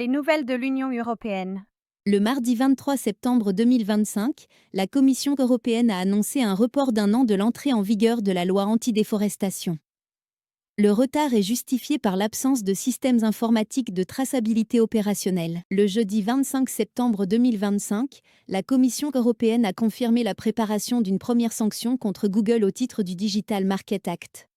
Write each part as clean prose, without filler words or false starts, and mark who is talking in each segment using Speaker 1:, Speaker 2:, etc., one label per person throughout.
Speaker 1: les nouvelles de l'Union européenne.
Speaker 2: Le mardi 23 septembre 2025, la Commission européenne a annoncé un report d'un an de l'entrée en vigueur de la loi anti-déforestation. Le retard est justifié par l'absence de systèmes informatiques de traçabilité opérationnelle. Le jeudi 25 septembre 2025, la Commission européenne a confirmé la préparation d'une première sanction contre Google au titre du Digital Market Act.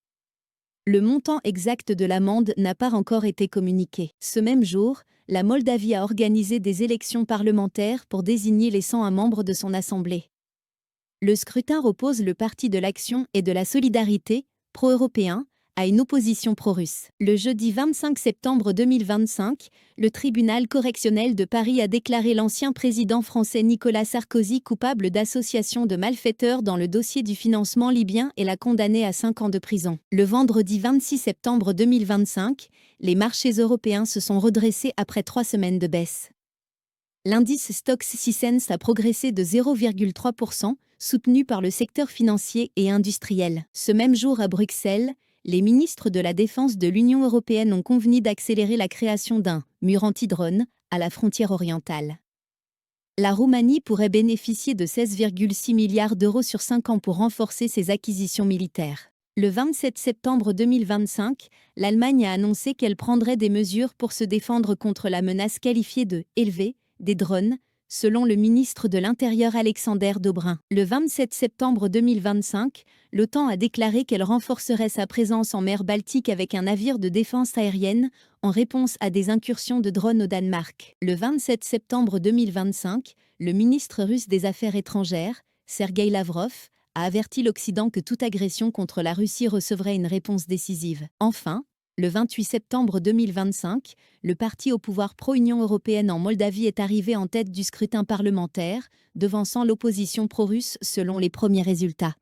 Speaker 2: Le montant exact de l'amende n'a pas encore été communiqué. Ce même jour, la Moldavie a organisé des élections parlementaires pour désigner les 101 membres de son assemblée. Le scrutin oppose le Parti de l'Action et de la Solidarité, pro-européen, à une opposition pro-russe. Le jeudi 25 septembre 2025, le tribunal correctionnel de Paris a déclaré l'ancien président français Nicolas Sarkozy coupable d'association de malfaiteurs dans le dossier du financement libyen et l'a condamné à 5 ans de prison. Le vendredi 26 septembre 2025, les marchés européens se sont redressés après 3 semaines de baisse. L'indice Stoxx 600 a progressé de 0,3%, soutenu par le secteur financier et industriel. Ce même jour à Bruxelles, les ministres de la Défense de l'Union européenne ont convenu d'accélérer la création d'un mur anti-drone à la frontière orientale. La Roumanie pourrait bénéficier de 16,6 milliards d'euros sur 5 ans pour renforcer ses acquisitions militaires. Le 27 septembre 2025, l'Allemagne a annoncé qu'elle prendrait des mesures pour se défendre contre la menace qualifiée de « élevée » des drones, selon le ministre de l'Intérieur Alexander Dobrindt. Le 27 septembre 2025, l'OTAN a déclaré qu'elle renforcerait sa présence en mer Baltique avec un navire de défense aérienne en réponse à des incursions de drones au Danemark. Le 27 septembre 2025, le ministre russe des Affaires étrangères, Sergueï Lavrov, a averti l'Occident que toute agression contre la Russie recevrait une réponse décisive. Enfin, le 28 septembre 2025, le parti au pouvoir pro-Union européenne en Moldavie est arrivé en tête du scrutin parlementaire, devançant l'opposition pro-russe selon les premiers résultats.